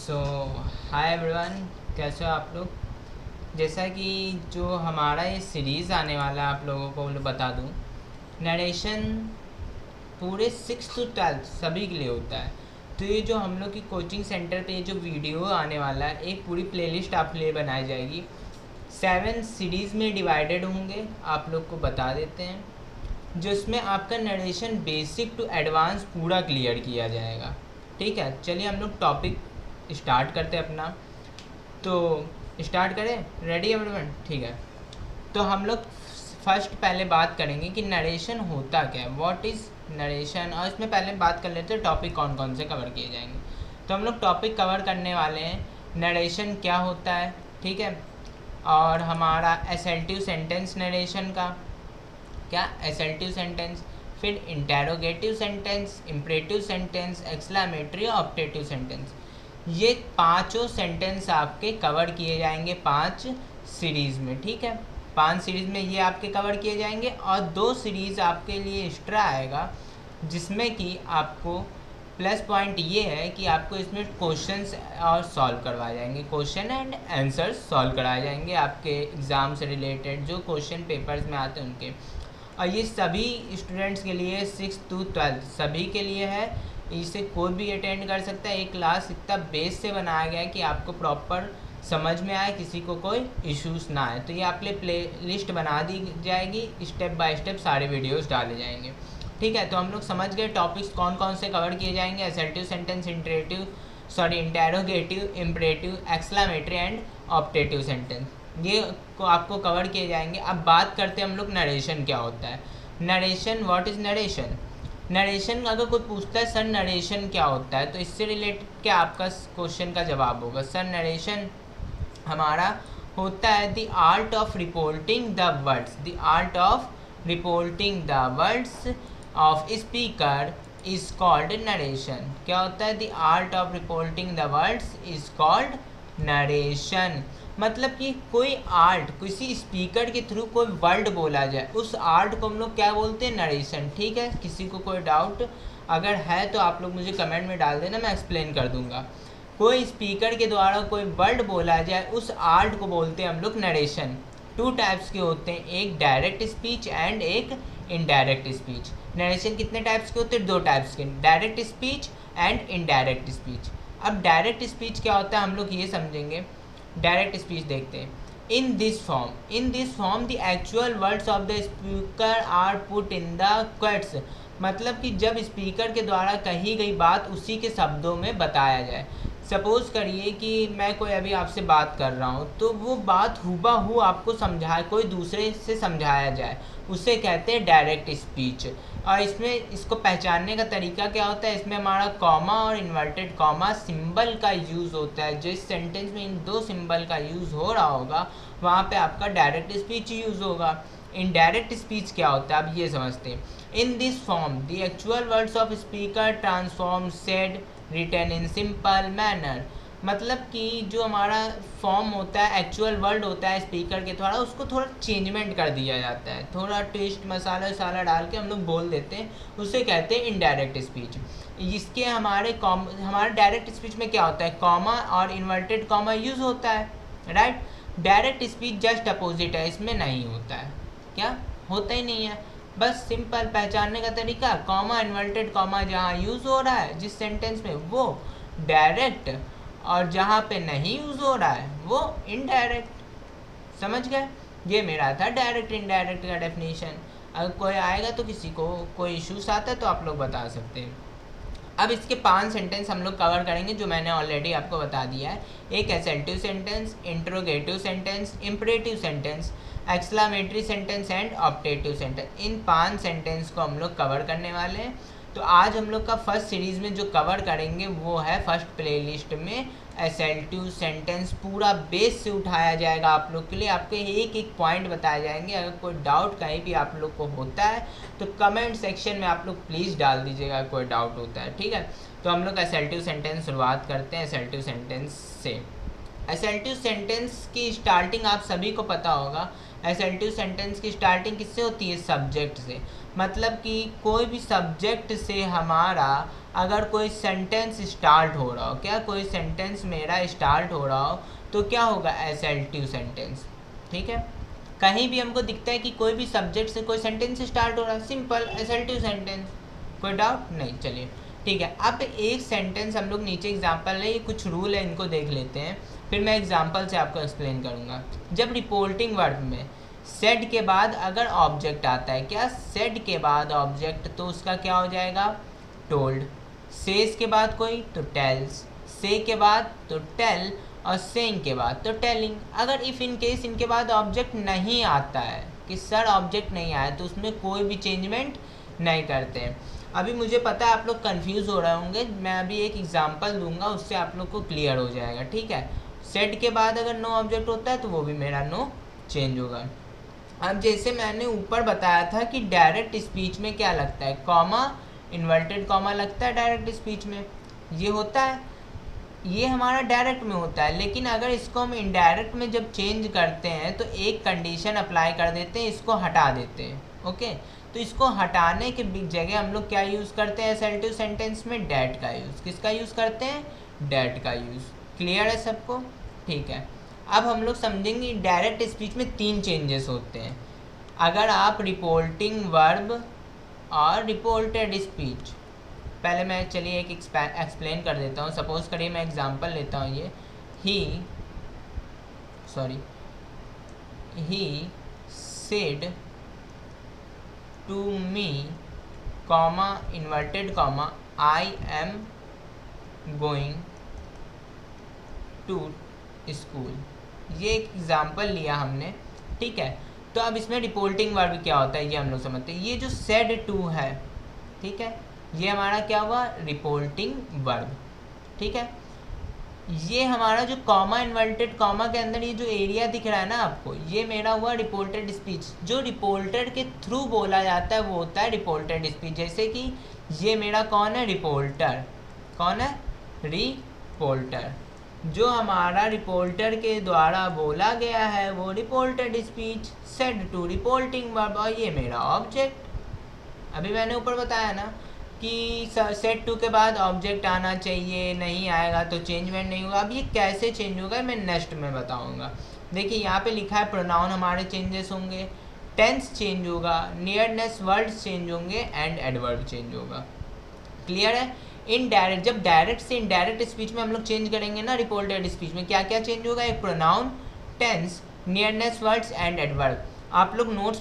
सो hi everyone, कैसे हो आप लोग। जैसा कि जो हमारा ये सीरीज़ आने वाला है आप लोगों को बता दूं, नरेशन पूरे 6 to 12 सभी के लिए होता है। तो ये जो हम लोग की कोचिंग सेंटर पे ये जो वीडियो आने वाला है, एक पूरी प्लेलिस्ट आपके लिए बनाई जाएगी। 7 सीरीज़ में डिवाइडेड होंगे, आप लोग को बता देते हैं, जिसमें आपका नरेशन बेसिक टू एडवांस पूरा क्लियर किया जाएगा। ठीक है, चलिए हम लोग टॉपिक स्टार्ट करते हैं अपना। तो स्टार्ट करें, रेडी एवरीवन? ठीक है, तो हम लोग फर्स्ट पहले बात करेंगे कि नरेशन होता क्या है, व्हाट इज़ नरेशन। और इसमें पहले बात कर लेते हैं टॉपिक कौन कौन से कवर किए जाएंगे। तो हम लोग टॉपिक कवर करने वाले हैं नरेशन क्या होता है, ठीक है, और हमारा एसल्टिव सेंटेंस नरेशन का क्या, एसल्टिव सेंटेंस, फिर interrogative sentence, imperative sentence, exclamatory और ऑप्टेटिव सेंटेंस। ये पांचों सेंटेंस आपके कवर किए जाएंगे 5 सीरीज़ में। ठीक है, 5 सीरीज़ में ये आपके कवर किए जाएंगे और 2 सीरीज़ आपके लिए एक्स्ट्रा आएगा, जिसमें कि आपको प्लस पॉइंट ये है कि आपको इसमें क्वेश्चंस और सॉल्व करवाए जाएंगे, क्वेश्चन एंड आंसर सॉल्व कराए जाएंगे आपके एग्ज़ाम से रिलेटेड जो क्वेश्चन पेपर्स में आते हैं उनके। और ये सभी स्टूडेंट्स के लिए 6 to 12 सभी के लिए है, इसे कोई भी अटेंड कर सकता है। एक क्लास इतना बेस से बनाया गया है कि आपको प्रॉपर समझ में आए, किसी को कोई इश्यूज ना आए। तो ये आपके प्ले लिस्ट बना दी जाएगी, स्टेप बाय स्टेप सारे वीडियोस डाले जाएंगे। ठीक है, तो हम लोग समझ गए टॉपिक्स कौन कौन से कवर किए जाएंगे, assertive sentence, interrogative, imperative, exclamatory and optative sentence, ये को आपको कवर किए जाएंगे। अब बात करते हैं हम लोग नरेशन क्या होता है। Narration, what is narration. Narration अगर कोई पूछता है सर नरेशन क्या होता है, तो इससे रिलेटेड क्या आपका क्वेश्चन का जवाब होगा, सर नरेशन हमारा होता है the art of reporting the words, the art of reporting the words of speaker is called narration. क्या होता है, the art of reporting the words is called narration. मतलब कि कोई आर्ट, किसी स्पीकर के थ्रू कोई वर्ड बोला जाए, उस आर्ट को हम लोग क्या बोलते हैं, नरेशन। ठीक है, किसी को कोई डाउट अगर है तो आप लोग मुझे कमेंट में डाल देना, मैं एक्सप्लेन कर दूंगा। कोई स्पीकर के द्वारा कोई वर्ड बोला जाए, उस आर्ट को बोलते हैं हम लोग नरेशन। 2 टाइप्स के होते हैं, एक डायरेक्ट स्पीच एंड एक इनडायरेक्ट स्पीच। नरेशन कितने टाइप्स के होते हैं, 2 टाइप्स के, direct speech and indirect speech. अब डायरेक्ट स्पीच क्या होता है हम लोग ये समझेंगे। डायरेक्ट स्पीच देखते हैं, in this form the actual words of the speaker are put in the quotes. मतलब कि जब स्पीकर के द्वारा कही गई बात उसी के शब्दों में बताया जाए। सपोज करिए कि मैं कोई अभी आपसे बात कर रहा हूँ, तो वो बात हुबहू आपको समझाए, कोई दूसरे से समझाया जाए, उसे कहते हैं डायरेक्ट स्पीच। और इसमें इसको पहचानने का तरीका क्या होता है, इसमें हमारा कॉमा और इन्वर्टेड कॉमा सिंबल का यूज़ होता है। जिस सेंटेंस में इन 2 सिंबल का यूज़ हो रहा होगा वहाँ पे आपका डायरेक्ट स्पीच यूज़ होगा। इनडायरेक्ट स्पीच क्या होता है अब ये समझते हैं। In this form the actual words of speaker transform said written in simple manner. मतलब कि जो हमारा फॉर्म होता है, एक्चुअल वर्ड होता है स्पीकर के द्वारा, उसको थोड़ा चेंजमेंट कर दिया जाता है, थोड़ा ट्विस्ट मसाला वसाला डाल के हम लोग बोल देते हैं, उसे कहते हैं इनडायरेक्ट स्पीच। इसके हमारे डायरेक्ट स्पीच में क्या होता है, कॉमा और इन्वर्टेड कॉमा यूज़ होता है, right. Direct speech just opposite है, इसमें नहीं होता है, क्या होता ही नहीं है। बस सिंपल पहचानने का तरीका, कॉमा इन्वर्टेड कॉमा जहाँ यूज़ हो रहा है जिस सेंटेंस में वो डायरेक्ट, और जहाँ पे नहीं यूज़ हो रहा है वो इनडायरेक्ट। समझ गए, ये मेरा था डायरेक्ट इनडायरेक्ट का डेफिनेशन। अगर कोई आएगा तो किसी को कोई इश्यूज आता है तो आप लोग बता सकते हैं। अब इसके 5 सेंटेंस हम लोग कवर करेंगे जो मैंने ऑलरेडी आपको बता दिया है। एक assertive sentence, interrogative sentence, imperative sentence, exclamatory sentence and optative sentence. इन 5 सेंटेंस को हम लोग कवर करने वाले हैं। तो आज हम लोग का फर्स्ट सीरीज़ में जो कवर करेंगे वो है फर्स्ट प्लेलिस्ट में एसल्टिव सेंटेंस। पूरा बेस से उठाया जाएगा आप लोग के लिए, आपके एक एक पॉइंट बताए जाएंगे। अगर कोई डाउट कहीं भी आप लोग को होता है तो कमेंट सेक्शन में आप लोग प्लीज़ डाल दीजिएगा, कोई डाउट होता है, ठीक है। तो हम लोग एसल्टिव सेंटेंस शुरुआत करते हैं एसल्टिव सेंटेंस से। असर्टिव सेंटेंस की स्टार्टिंग आप सभी को पता होगा। असर्टिव सेंटेंस की स्टार्टिंग किससे होती है? सब्जेक्ट से। मतलब कि कोई भी सब्जेक्ट से हमारा अगर कोई सेंटेंस स्टार्ट हो रहा हो, क्या कोई सेंटेंस मेरा स्टार्ट हो रहा हो तो क्या होगा? Assertive sentence. ठीक है, कहीं भी हमको दिखता है कि कोई भी सब्जेक्ट से कोई सेंटेंस स्टार्ट हो रहा है, सिंपल असर्टिव सेंटेंस। कोई डाउट नहीं? चलिए ठीक है। अब एक सेंटेंस हम लोग नीचे एग्जांपल है, ये कुछ रूल है, इनको देख लेते हैं, फिर मैं एग्जांपल से आपको एक्सप्लेन करूँगा। जब रिपोर्टिंग वर्ब में सेड के बाद अगर ऑब्जेक्ट आता है, क्या सेड के बाद ऑब्जेक्ट, तो उसका क्या हो जाएगा? टोल्ड। सेज के बाद कोई तो टेल्स, से के बाद तो टेल, और सेइंग के बाद तो टेलिंग। अगर इफ़ इन केस इनके बाद ऑब्जेक्ट नहीं आता है कि सर ऑब्जेक्ट नहीं आया, तो उसमें कोई भी चेंजमेंट नहीं करते हैं। अभी मुझे पता है आप लोग कंफ्यूज हो रहे होंगे, मैं अभी एक एग्जांपल दूंगा, उससे आप लोग को क्लियर हो जाएगा। ठीक है, सेट के बाद अगर नो ऑब्जेक्ट होता है तो वो भी मेरा नो चेंज होगा। अब जैसे मैंने ऊपर बताया था कि डायरेक्ट स्पीच में क्या लगता है? कॉमा, इन्वर्टेड कॉमा लगता है डायरेक्ट स्पीच में, ये होता है, ये हमारा डायरेक्ट में होता है। लेकिन अगर इसको हम इनडायरेक्ट में जब चेंज करते हैं तो एक कंडीशन अप्लाई कर देते हैं, इसको हटा देते हैं। ओके, तो इसको हटाने के जगह हम लोग क्या यूज़ करते हैं असर्टिव सेंटेंस में? डैट का यूज़। किसका यूज़ करते हैं? डैट का यूज़। क्लियर है सबको? ठीक है, अब हम लोग समझेंगे डायरेक्ट स्पीच में 3 चेंजेस होते हैं। अगर आप रिपोर्टिंग वर्ब और रिपोर्टेड स्पीच, पहले मैं चलिए एक एक्सप्लेन कर देता हूँ। सपोज करिए मैं एग्जांपल लेता हूँ, ये he said to me comma inverted comma I am going to school. ये एक एग्जांपल लिया हमने। ठीक है, तो अब इसमें रिपोर्टिंग वर्ब क्या होता है ये हम लोग समझते हैं। ये जो सेड टू है, ठीक है, ये हमारा क्या हुआ? Reporting verb. ठीक है, ये हमारा जो कॉमा इन्वर्टेड कॉमा के अंदर ये जो एरिया दिख रहा है ना आपको, ये मेरा हुआ रिपोर्टेड स्पीच। जो रिपोर्टर के थ्रू बोला जाता है वो होता है रिपोर्टेड स्पीच। जैसे कि ये मेरा कौन है? रिपोर्टर। कौन है? रिपोर्टर। जो हमारा रिपोर्टर के द्वारा बोला गया है वो reported speech, said to reporting verb, और ये मेरा ऑब्जेक्ट। अभी मैंने ऊपर बताया ना कि सेट टू के बाद ऑब्जेक्ट आना चाहिए, नहीं आएगा तो चेंजमेंट नहीं होगा। अब ये कैसे चेंज होगा मैं नेक्स्ट में बताऊंगा। देखिए यहाँ पे लिखा है प्रोनाउन हमारे चेंजेस होंगे, टेंस चेंज होगा, नियरनेस वर्ड्स चेंज होंगे, एंड एडवर्ब चेंज होगा। क्लियर है? इनडायरेक्ट, जब डायरेक्ट से इनडायरेक्ट स्पीच में हम लोग चेंज करेंगे ना, रिपोर्टेड स्पीच में क्या क्या चेंज होगा? एक pronoun, tense, nearness words and adverb. आप लोग नोट्स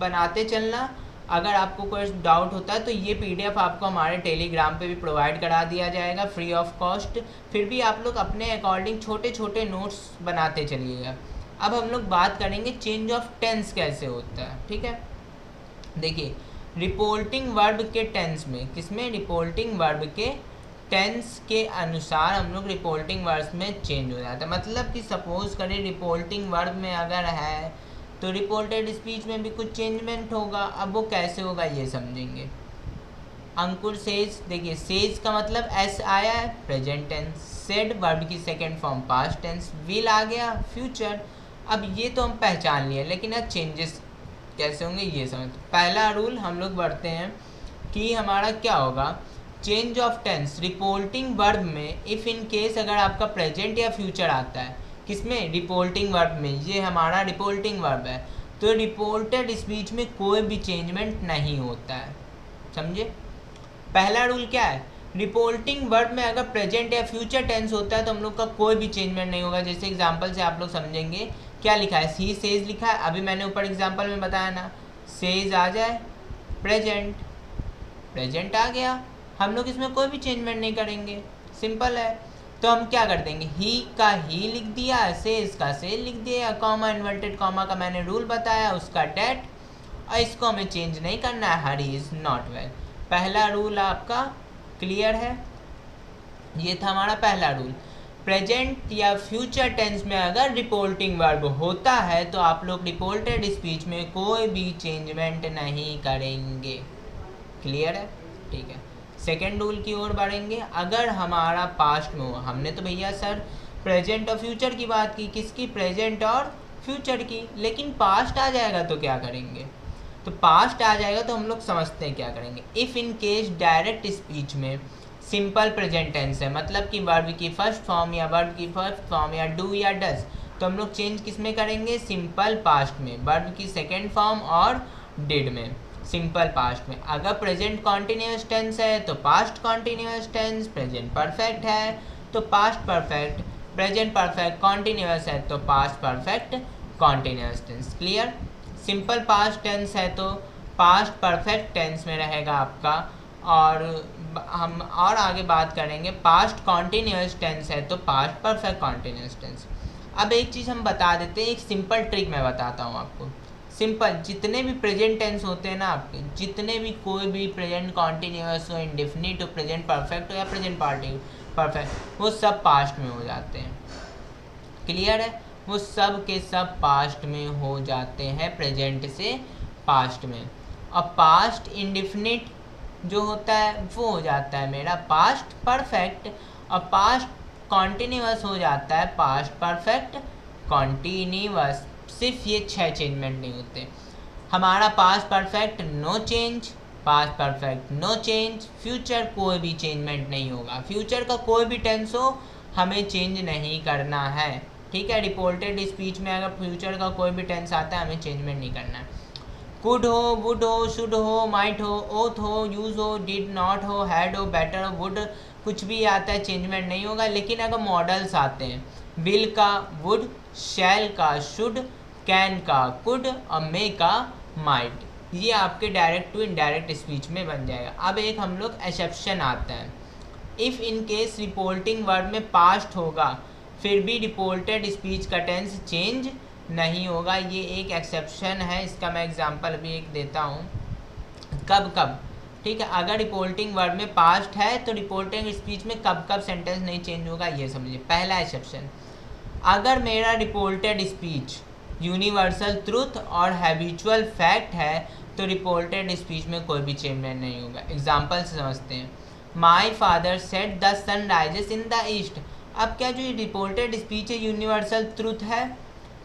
बनाते चलना। अगर आपको कोई डाउट होता है तो ये पीडीएफ आपको हमारे टेलीग्राम पे भी प्रोवाइड करा दिया जाएगा फ्री ऑफ कॉस्ट। फिर भी आप लोग अपने अकॉर्डिंग छोटे छोटे नोट्स बनाते चलिएगा। अब हम लोग बात करेंगे चेंज ऑफ टेंस कैसे होता है। ठीक है, देखिए रिपोर्टिंग वर्ब के टेंस में, किसमें? रिपोर्टिंग वर्ब के टेंस के अनुसार हम लोग रिपोर्टिंग वर्ब में चेंज हो जाता है। मतलब कि सपोज करें रिपोर्टिंग वर्ब में अगर है तो रिपोर्टेड स्पीच में भी कुछ चेंजमेंट होगा। अब वो कैसे होगा ये समझेंगे। अंकुर सेज, देखिए सेज का मतलब एस आया है प्रेजेंट टेंस, सेड वर्ब की second form past tense, will आ गया फ्यूचर। अब ये तो हम पहचान लिए, लेकिन अब चेंजेस कैसे होंगे ये समझ। पहला रूल हम लोग बढ़ते हैं कि हमारा क्या होगा? Change of tense reporting verb में इफ़ इन केस अगर आपका प्रेजेंट या फ्यूचर आता है, किसमें? रिपोर्टिंग वर्ब में। ये हमारा रिपोर्टिंग वर्ब है, तो रिपोर्टेड स्पीच में कोई भी चेंजमेंट नहीं होता है। समझे? पहला रूल क्या है? रिपोर्टिंग वर्ब में अगर प्रेजेंट या फ्यूचर टेंस होता है तो हम लोग का कोई भी चेंजमेंट नहीं होगा। जैसे एग्जांपल से आप लोग समझेंगे। क्या लिखा है? ही सेज लिखा है, अभी मैंने ऊपर एग्जांपल में बताया ना, सेज आ जाए प्रेजेंट, प्रेजेंट आ गया, हम लोग इसमें कोई भी चेंजमेंट नहीं करेंगे, सिंपल है। तो हम क्या कर देंगे? ही का ही लिख दिया, सेज का सेज लिख दिया, कॉमा इन्वर्टेड कॉमा का मैंने रूल बताया उसका डेट, और इसको हमें चेंज नहीं करना है, हरी इज़ नॉट वेल। पहला रूल आपका क्लियर है? ये था हमारा पहला रूल। प्रेजेंट या फ्यूचर टेंस में अगर रिपोर्टिंग वर्ब होता है तो आप लोग रिपोर्टेड स्पीच में कोई भी चेंजमेंट नहीं करेंगे। क्लियर है? ठीक है, सेकेंड रूल की ओर बढ़ेंगे। अगर हमारा पास्ट में हो, हमने तो भैया सर प्रेजेंट और फ्यूचर की बात की, किसकी, प्रेजेंट और फ्यूचर की। लेकिन पास्ट आ जाएगा तो क्या करेंगे, तो पास्ट आ जाएगा तो हम लोग समझते हैं क्या करेंगे। If in case direct speech में सिंपल प्रेजेंट टेंस है, मतलब कि वर्ब की फर्स्ट फॉर्म या वर्ब की फर्स्ट फॉर्म या डू या डज, तो हम लोग चेंज किस में करेंगे, सिंपल पास्ट में, वर्ब की सेकेंड फॉर्म और डिड में, सिंपल पास्ट में। अगर प्रेजेंट कॉन्टिन्यूस टेंस है तो past continuous tense, present perfect है तो past perfect, present perfect continuous है तो past perfect continuous tense. Clear. Simple past tense है तो पास्ट परफेक्ट टेंस में रहेगा आपका। और हम और आगे बात करेंगे, पास्ट कॉन्टिन्यूस टेंस है तो पास्ट परफेक्ट कॉन्टिन्यूस टेंस। अब एक चीज़ हम बता देते हैं, एक सिंपल ट्रिक मैं बताता हूँ आपको। सिंपल जितने भी प्रेजेंट टेंस होते हैं ना आपके, जितने भी कोई भी प्रेजेंट कॉन्टिन्यूस हो, इंडेफिनिट हो, प्रेजेंट परफेक्ट हो या प्रेजेंट पार्टी परफेक्ट, वो सब पास्ट में हो जाते हैं। क्लियर है, वो सब के सब पास्ट में हो जाते हैं, प्रेजेंट से पास्ट में। और पास्ट इंडेफिनिट जो होता है वो हो जाता है मेरा पास्ट परफेक्ट, और पास्ट कॉन्टिन्यूअस हो जाता है पास्ट परफेक्ट कॉन्टिन्यूअस। सिर्फ ये 6 चेंजमेंट नहीं होते। हमारा past perfect no change, past perfect no change, future कोई भी चेंजमेंट नहीं होगा, फ्यूचर का कोई भी टेंस हो हमें चेंज नहीं करना है। ठीक है, रिपोर्टेड स्पीच में अगर फ्यूचर का कोई भी टेंस आता है हमें चेंजमेंट नहीं करना है। कुड हो, वुड हो, शुड हो, माइट हो, ओथ हो, यूज हो, डिड नॉट हो, हैड हो, बेटर हो, वुड, कुछ भी आता है चेंजमेंट नहीं होगा। लेकिन अगर मॉडल्स आते हैं, विल का वुड, शैल का शुड, कैन का कुड और मे का माइट, ये आपके डायरेक्ट टू इनडायरेक्ट स्पीच में बन जाएगा। अब एक हम लोग एक्सेप्शन आता है, if in case reporting verb में पास्ट होगा फिर भी रिपोर्टेड स्पीच का टेंस चेंज नहीं होगा। ये एक एक्सेप्शन है, इसका मैं एग्जांपल अभी एक देता हूँ। कब कब, ठीक है, अगर रिपोर्टिंग वर्ब में पास्ट है तो रिपोर्टिंग स्पीच में कब कब सेंटेंस नहीं चेंज होगा, ये समझिए। पहला एक्सेप्शन, अगर मेरा रिपोर्टेड स्पीच यूनिवर्सल ट्रूथ और हैबिचुअल फैक्ट है तो रिपोर्टेड स्पीच में कोई भी चेंजमेंट नहीं होगा। एग्जाम्पल से समझते हैं, my father said the sun rises in the east. अब क्या जो ये रिपोर्टेड स्पीच है यूनिवर्सल ट्रूथ है,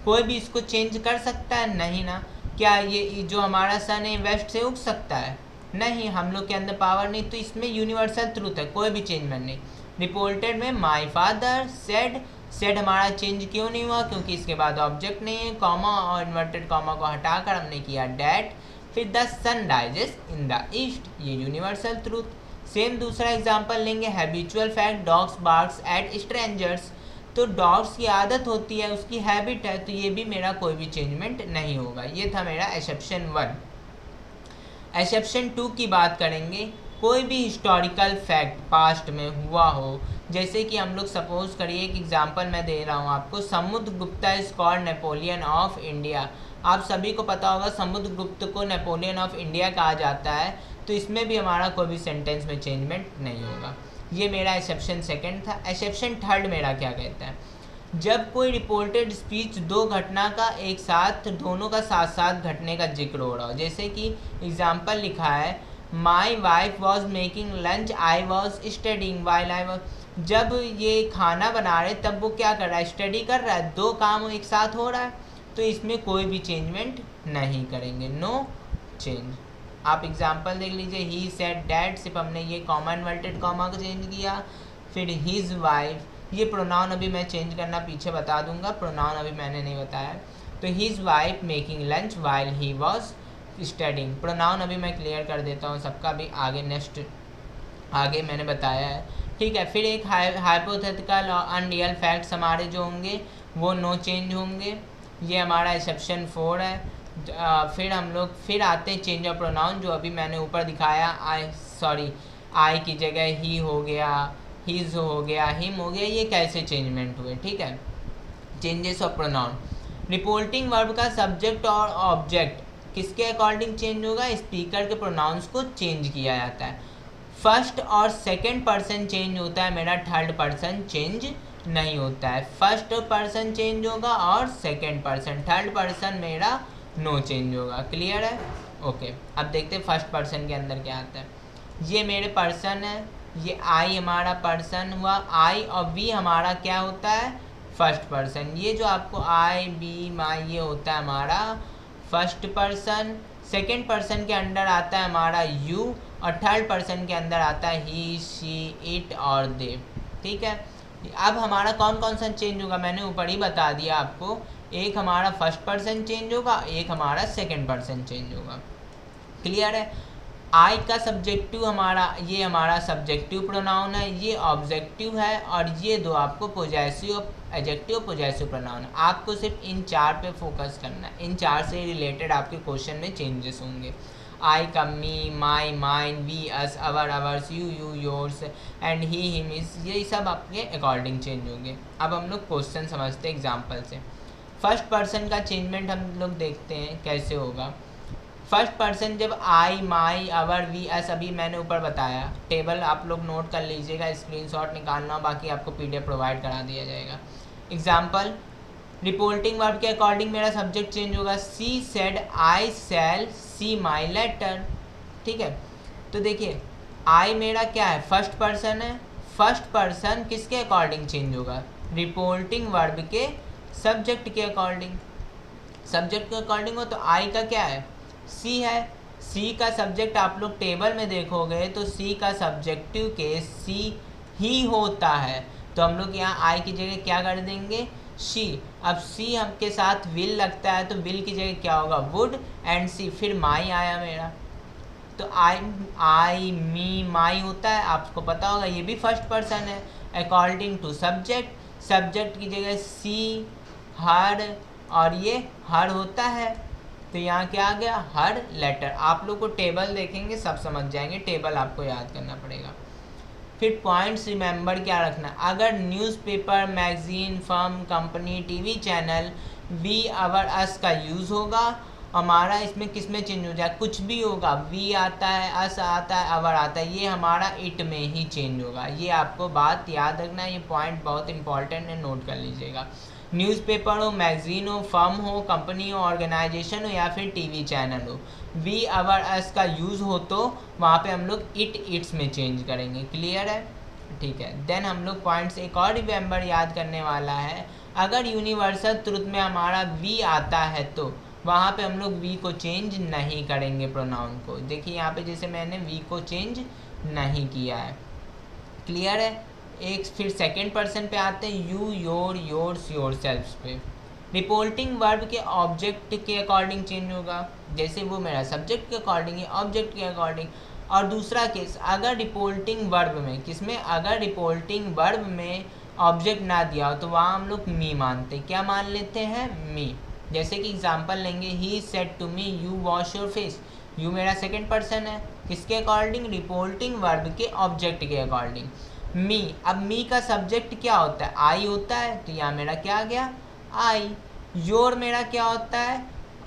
कोई भी इसको चेंज कर सकता है, नहीं ना। क्या ये जो हमारा सन है वेस्ट से उग सकता है, नहीं, हम लोग के अंदर पावर नहीं, तो इसमें यूनिवर्सल ट्रूथ है, कोई भी चेंजमेंट नहीं। रिपोर्टेड में माई फादर सेड, सेड हमारा चेंज क्यों नहीं हुआ, क्योंकि इसके बाद ऑब्जेक्ट नहीं है, कॉमा और इन्वर्टेड कॉमा को हटाकर हमने किया डैट, फिर the sun rises in the east, ये यूनिवर्सल ट्रूथ। सेम दूसरा एग्जांपल लेंगे, habitual fact, dogs barks at strangers, तो डॉग्स की आदत होती है, उसकी हैबिट है, तो ये भी मेरा कोई भी चेंजमेंट नहीं होगा। ये था मेरा एक्सेप्शन 1। एक्सेप्शन 2 की बात करेंगे, कोई भी हिस्टोरिकल फैक्ट पास्ट में हुआ हो, जैसे कि हम लोग सपोज करिए एक एग्जांपल मैं दे रहा हूँ आपको, Samudragupta is called Napoleon of India. आप सभी को पता होगा समुद्रगुप्त को नेपोलियन ऑफ इंडिया कहा जाता है, तो इसमें भी हमारा कोई भी सेंटेंस में चेंजमेंट नहीं होगा। ये मेरा एक्सेप्शन 2 था। एक्सेप्शन 3 मेरा क्या कहता है, जब कोई रिपोर्टेड स्पीच दो घटना का एक साथ, दोनों का साथ साथ घटने का जिक्र हो रहा हो, जैसे कि एग्जाम्पल लिखा है, my wife was making lunch I was studying while I was, जब ये खाना बना रहे तब वो क्या कर रहा है, स्टडी कर रहा है, दो काम एक साथ हो रहा है, तो इसमें कोई भी चेंजमेंट नहीं करेंगे, नो चेंज। आप एग्जाम्पल देख लीजिए, ही सेड डैट, सिर्फ हमने ये कॉमा इन्वर्टेड कॉमा को चेंज किया। फिर हिज वाइफ, ये प्रोनाउन अभी मैं चेंज करना पीछे बता दूंगा, प्रोनाउन अभी मैंने नहीं बताया। तो his wife making lunch while he was studying, pronoun अभी मैं क्लियर कर देता हूँ सबका भी, आगे नेक्स्ट आगे मैंने बताया है, ठीक है। फिर एक हाइपोथेटिकल और अनरियल फैक्ट्स हमारे जो होंगे वो नो चेंज होंगे, ये हमारा एक्सेप्शन 4 है। फिर हम लोग फिर आते हैं चेंज ऑफ प्रोनाउन, जो अभी मैंने ऊपर दिखाया, आई की जगह ही हो गया, हिज हो गया, हिम हो गया, ये कैसे चेंजमेंट हुए, ठीक है। Changes of pronoun, reporting verb का सब्जेक्ट और ऑब्जेक्ट किसके अकॉर्डिंग चेंज होगा, स्पीकर के प्रोनाउंस को चेंज किया जाता है। फर्स्ट और सेकंड पर्सन चेंज होता है मेरा, थर्ड पर्सन चेंज नहीं होता है। फर्स्ट पर्सन चेंज होगा और सेकंड पर्सन, थर्ड पर्सन मेरा नो चेंज होगा। क्लियर है, ओके। अब देखते हैं फर्स्ट पर्सन के अंदर क्या आता है। ये मेरे पर्सन है, ये आई हमारा पर्सन हुआ, आई और वी हमारा क्या होता है, फर्स्ट पर्सन। ये जो आपको आई बी माई ये होता है हमारा फर्स्ट पर्सन। सेकेंड पर्सन के अंडर आता है हमारा यू, और थर्ड पर्सन के अंदर आता है ही शी इट और दे। ठीक है, अब हमारा कौन कौन सा चेंज होगा मैंने ऊपर ही बता दिया आपको। एक हमारा फर्स्ट पर्सन चेंज होगा, एक हमारा सेकेंड पर्सन चेंज होगा। क्लियर है। आई का सब्जेक्टिव हमारा, ये हमारा सब्जेक्टिव प्रोनाउन है, ये ऑब्जेक्टिव है, और ये दो आपको पोजेसिव एडजेक्टिव पोजेसिव प्रोनाउन है। आपको सिर्फ इन चार पे फोकस करना है, इन चार से रिलेटेड आपके क्वेश्चन में चेंजेस होंगे। आई का me, my, mine, we, us, our, ours, you, you, yours, and he, him, his, ये सब आपके अकॉर्डिंग चेंज होंगे। अब हम लोग क्वेश्चन समझते हैं एग्जाम्पल से। फर्स्ट पर्सन का चेंजमेंट हम लोग देखते हैं कैसे होगा। फर्स्ट पर्सन जब आई, माई, अवर, वी, अस, अभी मैंने ऊपर बताया, टेबल आप लोग नोट कर लीजिएगा, स्क्रीनशॉट निकालना, बाकी आपको पीडीएफ प्रोवाइड करा दिया जाएगा। एग्जाम्पल, रिपोर्टिंग वर्ब के अकॉर्डिंग मेरा सब्जेक्ट चेंज होगा। She said I shall see my letter. ठीक है, तो देखिए आई मेरा क्या है, फर्स्ट पर्सन है। फर्स्ट पर्सन किसके अकॉर्डिंग चेंज होगा, रिपोर्टिंग वर्ब के सब्जेक्ट के अकॉर्डिंग। सब्जेक्ट के अकॉर्डिंग हो तो आई का क्या है, सी है। सी का सब्जेक्ट आप लोग टेबल में देखोगे तो सी का सब्जेक्टिव केस सी ही होता है, तो हम लोग यहाँ आई की जगह क्या कर देंगे, शी। अब सी हम के साथ विल लगता है तो विल की जगह क्या होगा, वुड, एंड सी, फिर माई आया मेरा, तो आई मी माई होता है, आपको पता होगा ये भी फर्स्ट पर्सन है। अकॉर्डिंग टू सब्जेक्ट, सब्जेक्ट की जगह सी, हर, और ये हर होता है, तो यहाँ क्या आ गया, हर लेटर। आप लोग को टेबल देखेंगे सब समझ जाएंगे, टेबल आपको याद करना पड़ेगा। फिर पॉइंट्स रिमेंबर क्या रखना, अगर newspaper, magazine, firm, company, TV channel, we, our, us का यूज़ होगा, हमारा इसमें किस में चेंज हो जाए, कुछ भी होगा, वी आता है, अस आता है, अवर आता है, ये हमारा इट में ही चेंज होगा। ये आपको बात याद रखना है, ये पॉइंट बहुत इंपॉर्टेंट है, नोट कर लीजिएगा। न्यूज़पेपर हो, मैगजीन हो, फर्म हो, कंपनी हो, ऑर्गेनाइजेशन हो, या फिर टीवी चैनल हो, वी, अवर, अस का यूज़ हो तो वहाँ पे हम लोग इट, इट्स में चेंज करेंगे। क्लियर है, ठीक है। देन हम लोग पॉइंट्स एक और रिमेंबर याद करने वाला है, अगर यूनिवर्सल ट्रुथ में हमारा वी आता है तो वहाँ पे हम लोग वी को चेंज नहीं करेंगे प्रोनाउन को। देखिए यहाँ पे जैसे मैंने वी को चेंज नहीं किया है। क्लियर है। एक फिर सेकंड पर्सन पे आते हैं, यू, योर, योर्स, योरसेल्फ्स पे। रिपोर्टिंग वर्ब के ऑब्जेक्ट के अकॉर्डिंग चेंज होगा, जैसे वो मेरा सब्जेक्ट के अकॉर्डिंग है, ऑब्जेक्ट के अकॉर्डिंग। और दूसरा केस, अगर रिपोर्टिंग वर्ब में, किसमें, अगर रिपोर्टिंग वर्ब में ऑब्जेक्ट ना दिया हो तो वहाँ हम लोग मी मानते, क्या मान लेते हैं, मी। जैसे कि एग्जांपल लेंगे, he said to me you wash your face, you मेरा सेकंड पर्सन है, किसके अकॉर्डिंग, रिपोर्टिंग वर्ब के ऑब्जेक्ट के अकॉर्डिंग। मी, अब मी का सब्जेक्ट क्या होता है, आई होता है, तो यहाँ मेरा क्या आ गया, आई। योर मेरा क्या होता है,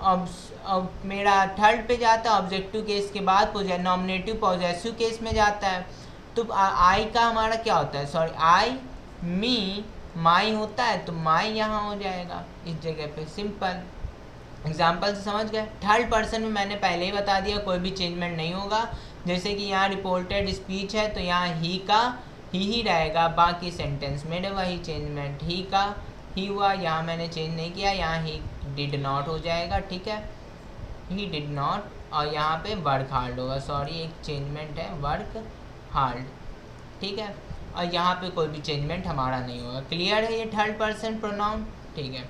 अब मेरा थर्ड पे जाता है, ऑब्जेक्टिव केस के बाद नॉमिनेटिव पॉजेसिव केस में जाता है, तो आई का हमारा क्या होता है, सॉरी, आई, मी, माई होता है, तो माई यहाँ हो जाएगा इस जगह पे, सिंपल। एग्जाम्पल से समझ गए। थर्ड पर्सन में मैंने पहले ही बता दिया, कोई भी चेंजमेंट नहीं होगा। जैसे कि यहाँ रिपोर्टेड स्पीच है तो यहाँ ही का ही रहेगा, बाकी सेंटेंस में वही चेंजमेंट, ही का ही हुआ, यहाँ मैंने चेंज नहीं किया, यहाँ ही डिड नॉट हो जाएगा, ठीक है, ही डिड नॉट, और यहाँ पे वर्क हार्ड होगा, सॉरी एक चेंजमेंट है, वर्क हार्ड, ठीक है, और यहाँ पे कोई भी चेंजमेंट हमारा नहीं होगा। क्लियर है ये थर्ड पर्सन प्रोनाउन, ठीक है।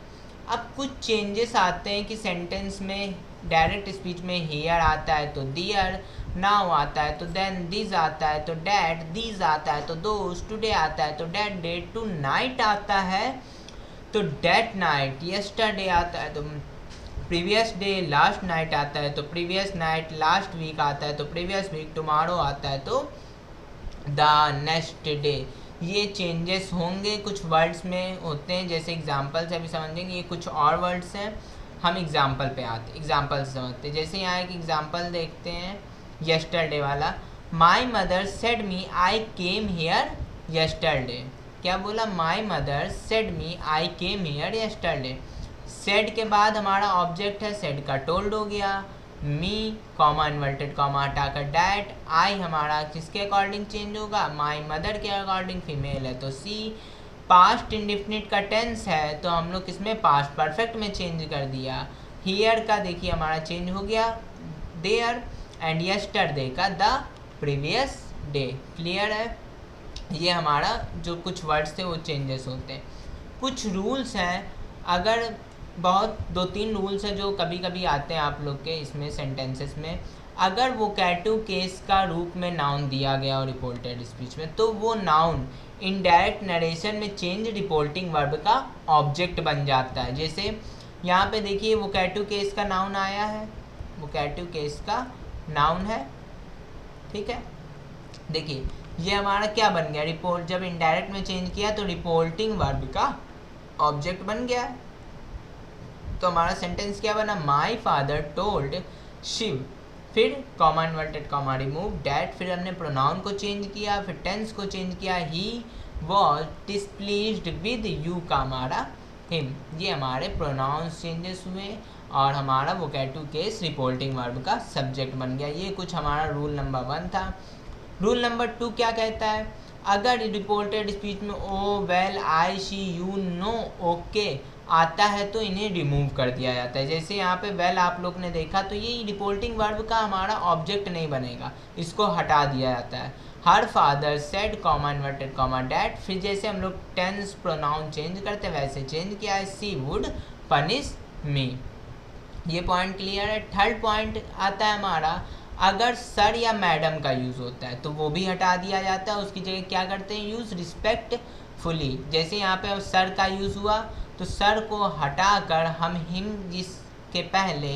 अब कुछ चेंजेस आते हैं कि सेंटेंस में, डायरेक्ट स्पीच में हियर आता है तो दियर, नाउ आता है तो देन, दिस आता है तो डैट, दिस आता है तो दोस, टुडे आता है तो डैट डे, टू नाइट आता है तो डैट नाइट, यस्टरडे आता है तो प्रीवियस डे, लास्ट नाइट आता है तो प्रीवियस नाइट, लास्ट वीक आता है तो प्रीवियस वीक, टुमारो आता है तो द नेक्स्ट डे। ये चेंजेस होंगे, कुछ वर्ड्स में होते हैं, जैसे एग्जाम्पल से अभी समझेंगे, ये कुछ और वर्ड्स हैं, हम एग्जाम्पल पे आते, एग्जाम्पल से समझते हैं। जैसे यहाँ एक एग्जाम्पल देखते हैं, यस्टरडे वाला, my mother said me I came here yesterday, क्या बोला, my mother said me I came here yesterday. Said के बाद हमारा ऑब्जेक्ट है, सेड का टोल्ड हो गया, मी, कॉमा इन्वर्टेड कॉमा हटाकर डैट, आई हमारा किसके अकॉर्डिंग चेंज होगा, माई मदर के अकॉर्डिंग, फीमेल है तो सी, पास्ट इंडिफिनिट का टेंस है तो हम लोग इसमें पास्ट परफेक्ट में चेंज कर दिया। हियर का देखिए हमारा चेंज हो गया देयर, एंड यस्टरडे का द प्रीवियस डे। क्लियर है? ये हमारा जो कुछ वर्ड्स थे वो चेंजेस होते हैं। कुछ रूल्स हैं, अगर बहुत 2-3 रूल्स हैं जो कभी कभी आते हैं आप लोग के इसमें सेंटेंसेस में। अगर वोकैटिव केस का रूप में नाउन दिया गया और रिपोर्टेड स्पीच में, तो वो नाउन इनडायरेक्ट नरेशन में चेंज रिपोर्टिंग वर्ब का ऑब्जेक्ट बन जाता है। जैसे यहाँ पे देखिए वोकैटिव केस का नाउन आया है, वोकैटिव केस का नाउन है, ठीक है। देखिए ये हमारा क्या बन गया, रिपोर्ट, जब इनडायरेक्ट में चेंज किया तो रिपोर्टिंग वर्ब का ऑब्जेक्ट बन गया। तो हमारा सेंटेंस क्या बना, माई फादर टोल्ड शिव, फिर comma inverted comma remove that, फिर हमने प्रोनाउन को चेंज किया, फिर टेंस को चेंज किया, he was displeased with you का हमारा हिम। ये हमारे प्रोनाउंस चेंजेस हुए और हमारा वोकैटिव केस रिपोर्टिंग वर्ब का सब्जेक्ट बन गया। ये कुछ हमारा रूल नंबर 1 था। रूल नंबर 2 क्या कहता है, अगर रिपोर्टेड स्पीच में oh, well, I, she, you, no, okay आता है तो इन्हें रिमूव कर दिया जाता है। जैसे यहाँ पे वेल आप लोग ने देखा तो ये रिपोर्टिंग वर्ब का हमारा ऑब्जेक्ट नहीं बनेगा, इसको हटा दिया जाता है। Her father said comma inverted comma that, फिर जैसे हम लोग टेंस प्रोनाउन चेंज करते हैं वैसे चेंज किया है, सी वुड पनिश मी। ये पॉइंट क्लियर है। थर्ड पॉइंट आता है हमारा, अगर सर या मैडम का यूज़ होता है तो वो भी हटा दिया जाता है, उसकी जगह क्या करते हैं, यूज़ रिस्पेक्टफुली। जैसे यहाँ पे सर का यूज़ हुआ तो सर को हटाकर हम हिम जिसके पहले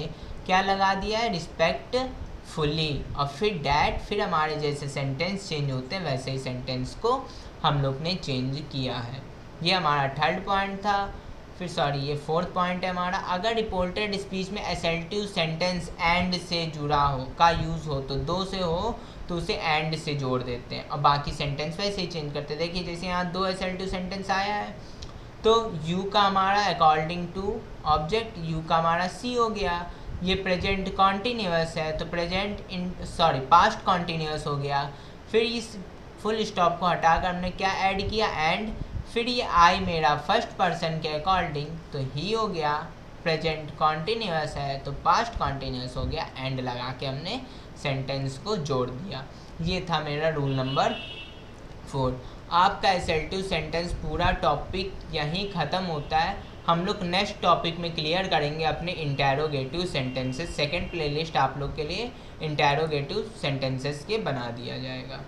क्या लगा दिया है, रिस्पेक्टफुली, और फिर डैट, फिर हमारे जैसे सेंटेंस चेंज होते हैं वैसे ही सेंटेंस को हम लोग ने चेंज किया है। ये हमारा थर्ड पॉइंट था। फिर सॉरी ये फोर्थ पॉइंट है हमारा, अगर रिपोर्टेड स्पीच में एसल्टिव सेंटेंस एंड से जुड़ा हो का यूज़ हो, तो दो से हो तो उसे एंड से जोड़ देते हैं और बाकी सेंटेंस वैसे ही चेंज करते हैं। देखिए जैसे यहाँ 2 एसल्टिव सेंटेंस आया है तो यू का हमारा अकॉर्डिंग टू ऑब्जेक्ट, यू का हमारा सी हो गया। ये प्रेजेंट कॉन्टीन्यूअस है तो present in sorry past continuous हो गया। फिर इस फुल स्टॉप को हटाकर हमने क्या ऐड किया, एंड, फिर ये आई मेरा फर्स्ट पर्सन के अकॉर्डिंग तो ही हो गया, प्रेजेंट कॉन्टीन्यूअस है तो पास्ट कॉन्टीन्यूअस हो गया, एंड लगा के हमने सेंटेंस को जोड़ दिया। ये था मेरा रूल नंबर 4। आपका एसल्टिव सेंटेंस पूरा टॉपिक यहीं ख़त्म होता है। हम लोग नेक्स्ट टॉपिक में क्लियर करेंगे अपने इंटेरोगेटिव सेंटेंसेस। सेकंड प्लेलिस्ट आप लोग के लिए इंटेरोगेटिव सेंटेंसेस के बना दिया जाएगा।